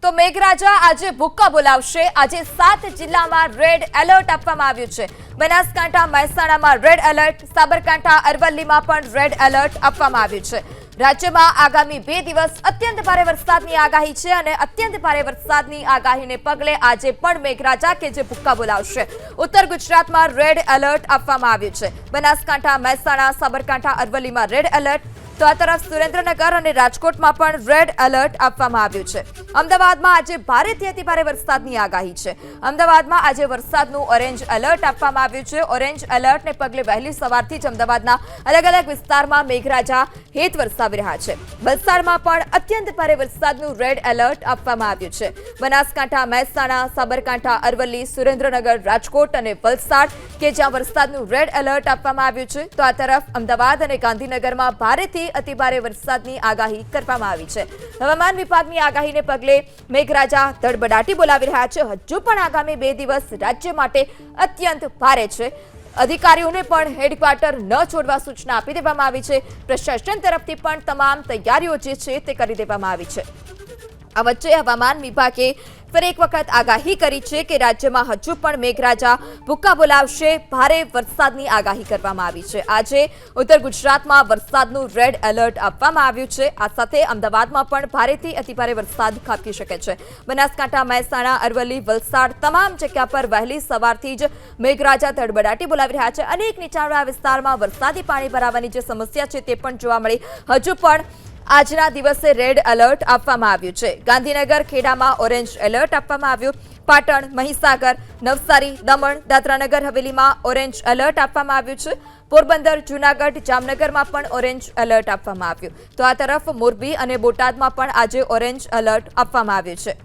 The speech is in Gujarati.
તો મેઘરાજા આજે ભૂક્કા બોલાવશે। આજે 7 જિલ્લામાં રેડ એલર્ટ આપવામાં આવ્યું છે। બનાસકાંઠા મહેસાણામાં રેડ એલર્ટ, સાબરકાંઠા અરવલ્લીમાં પણ રેડ એલર્ટ આપવામાં આવ્યું છે। રાજ્યમાં આગામી 2 દિવસ અત્યંત ભારે વરસાદની આગાહી છે અને અત્યંત ભારે વરસાદની આગાહીને પગલે આજે પણ મેઘરાજા કે જે ભૂક્કા બોલાવશે। ઉત્તર ગુજરાતમાં રેડ એલર્ટ આપવામાં આવ્યું છે। બનાસકાંઠા મહેસાણા સાબરકાંઠા અરવલ્લીમાં રેડ એલર્ટ, તો આ તરફ સુરેન્દ્રનગર અને રાજકોટમાં પણ રેડ એલર્ટ આપવામાં આવ્યું છે। અમદાવાદમાં આજે ભારેથી અતિભારે વરસાદની આગાહી છે। અમદાવાદમાં આજે વરસાદનું ઓરેન્જ એલર્ટ આપવામાં આવ્યું છે। ઓરેન્જ એલર્ટને પગલે વહેલી સવારથી જ અમદાવાદના અલગ અલગ વિસ્તારમાં મેઘરાજા હેત વરસાવી રહ્યા છે। વલસાડમાં પણ અત્યંત ભારે વરસાદનું રેડ એલર્ટ આપવામાં આવ્યું છે। બનાસકાંઠા મહેસાણા સાબરકાંઠા અરવલ્લી સુરેન્દ્રનગર રાજકોટ અને વલસાડ કે જ્યાં વરસાદનું રેડ એલર્ટ આપવામાં આવ્યું છે, તો આ તરફ અમદાવાદ અને ગાંધીનગરમાં ભારેથી અતિભારે વરસાદની આગાહી કરવામાં આવી છે। હવામાન વિભાગની આગાહીને પગલે મેઘરાજા ધડબડાટી બોલાવી રહ્યા છે। હજુ પણ આગામી 2 દિવસ રાજ્ય માટે અત્યંત ભારે છે। અધિકારીઓને પણ હેડક્વાર્ટર ન છોડવા સૂચના આપી દેવામાં આવી છે। પ્રશાસન તરફથી પણ તમામ તૈયારીઓ જે છે તે કરી દેવામાં આવી છે। આ વચ્ચે હવામાન વિભાગે ફરી એક વખત આગાહી કરી છે કે રાજ્યમાં હજુ પણ મેઘરાજા ભૂક્કા બોલાવશે। ભારે વરસાદની આગાહી કરવામાં આવી છે। આજે ઉત્તર ગુજરાતમાં વરસાદનું રેડ એલર્ટ આપવામાં આવ્યું છે। આ સાથે અમદાવાદમાં પણ ભારેથી અતિભારે વરસાદ ખાબકી શકે છે। બનાસકાંઠા મહેસાણા અરવલ્લી વલસાડ તમામ જગ્યા પર વહેલી સવારથી જ મેઘરાજા ધડબડાટી બોલાવી રહ્યા છે। અનેક નીચાણવાળા વિસ્તારમાં વરસાદી પાણી ભરાવાની જે સમસ્યા છે તે પણ જોવા મળી। હજુ પણ આજના દિવસે રેડ એલર્ટ આપવામાં આવ્યું છે। ગાંધીનગર ખેડામાં ઓરેન્જ એલર્ટ આપવામાં આવ્યું। પાટણ મહીસાગર નવસારી દમણ દાદરાનગર હવેલીમાં ઓરેન્જ એલર્ટ આપવામાં આવ્યું છે। પોરબંદર જૂનાગઢ જામનગરમાં પણ ઓરેન્જ એલર્ટ આપવામાં આવ્યું। તો આ તરફ મોરબી અને બોટાદમાં પણ આજે ઓરેન્જ એલર્ટ આપવામાં આવ્યું છે।